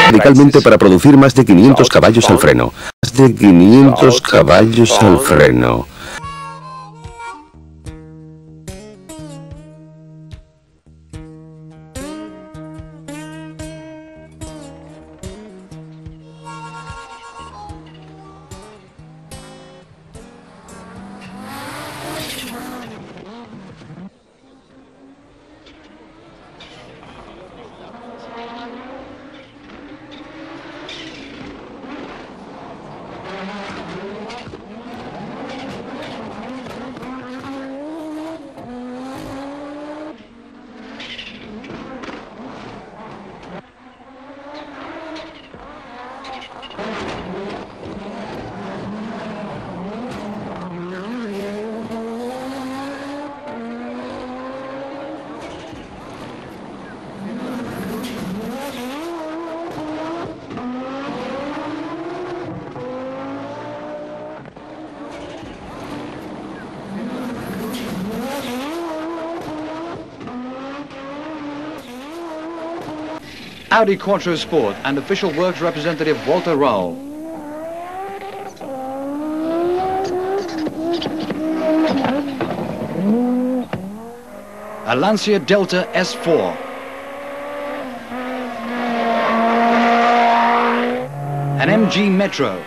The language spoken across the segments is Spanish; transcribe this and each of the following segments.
Radicalmente para producir más de 500 caballos al freno. Más de 500 caballos al freno. Audi Quattro Sport and official works representative Walter Röhrl. A Lancia Delta S4. An MG Metro.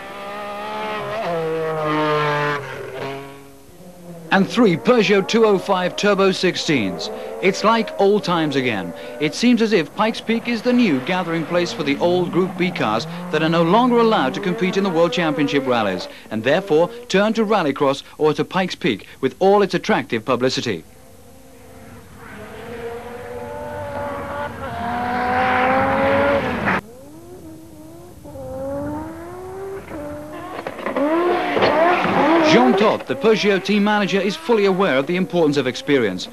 And 3 Peugeot 205 Turbo 16s. It's like old times again. It seems as if Pikes Peak is the new gathering place for the old Group B cars that are no longer allowed to compete in the World Championship rallies, and therefore turn to Rallycross or to Pikes Peak with all its attractive publicity. Jean Todt, the Peugeot team manager, is fully aware of the importance of experience.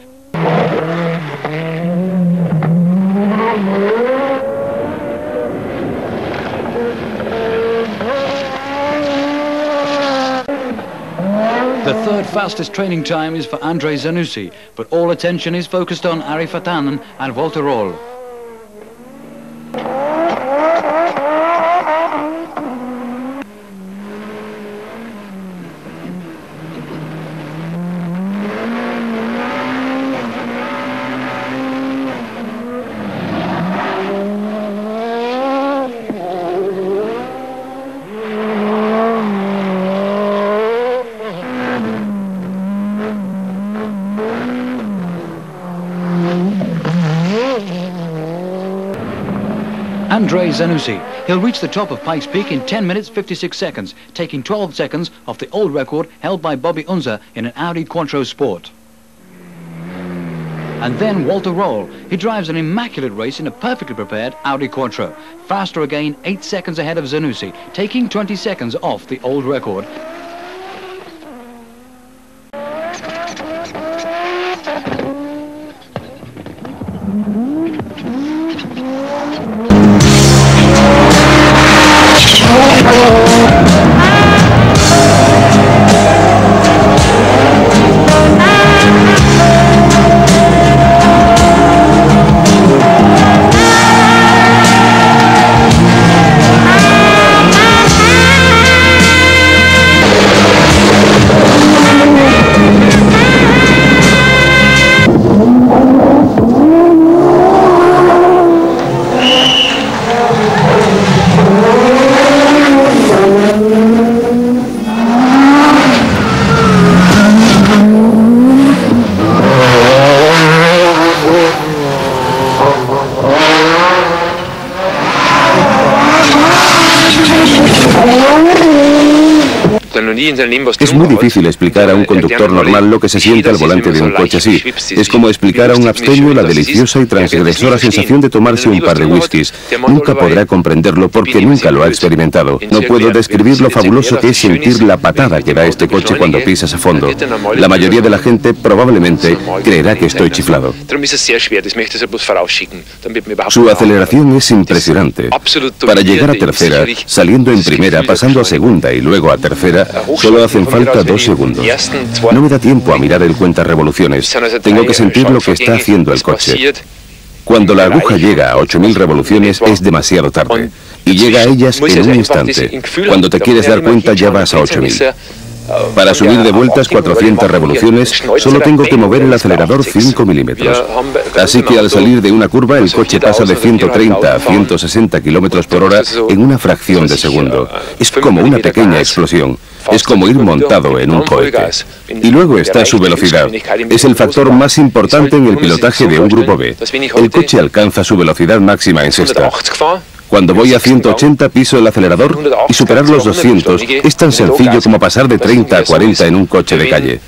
The third fastest training time is for Andre Zanussi, but all attention is focused on Ari Vatanen and Walter Röhrl. Andre Zanussi. He'll reach the top of Pikes Peak in 10 minutes 56 seconds, taking 12 seconds off the old record held by Bobby Unser in an Audi Quattro Sport. And then Walter Röhrl. He drives an immaculate race in a perfectly prepared Audi Quattro. Faster again, 8 seconds ahead of Zanussi, taking 20 seconds off the old record. Es muy difícil explicar a un conductor normal lo que se siente al volante de un coche así. Es como explicar a un abstemio la deliciosa y transgresora sensación de tomarse un par de whiskies. Nunca podrá comprenderlo porque nunca lo ha experimentado. No puedo describir lo fabuloso que es sentir la patada que da este coche cuando pisas a fondo. La mayoría de la gente probablemente creerá que estoy chiflado. Su aceleración es impresionante. Para llegar a tercera, saliendo en primera, pasando a segunda y luego a tercera, solo hacen falta 2 segundos. No me da tiempo a mirar el cuentarevoluciones. Tengo que sentir lo que está haciendo el coche. Cuando la aguja llega a 8000 revoluciones es demasiado tarde. Y llega a ellas en un instante. Cuando te quieres dar cuenta ya vas a 8000. Para subir de vueltas 400 revoluciones, solo tengo que mover el acelerador 5 milímetros. Así que al salir de una curva, el coche pasa de 130 a 160 kilómetros por hora en una fracción de segundo. Es como una pequeña explosión. Es como ir montado en un cohete. Y luego está su velocidad. Es el factor más importante en el pilotaje de un grupo B. El coche alcanza su velocidad máxima en sexta. Cuando voy a 180 piso el acelerador y superar los 200 es tan sencillo como pasar de 30 a 40 en un coche de calle.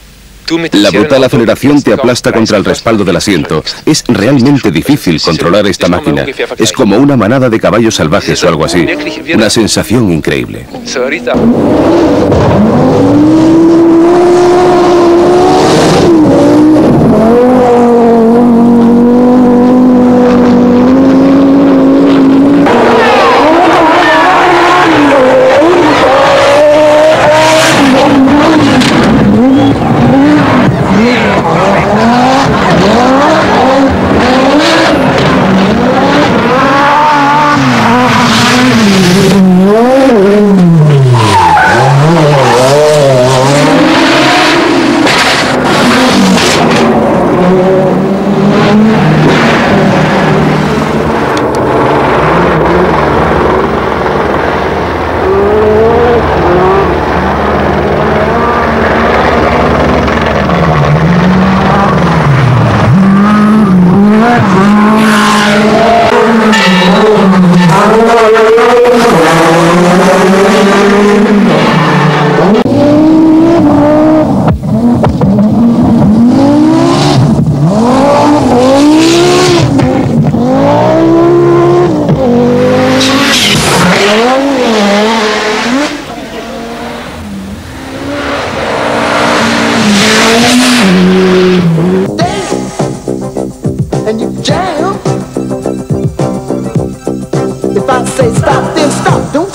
La brutal aceleración te aplasta contra el respaldo del asiento. Es realmente difícil controlar esta máquina. Es como una manada de caballos salvajes o algo así. Una sensación increíble. And you jam. If I say stop, then stop. Don't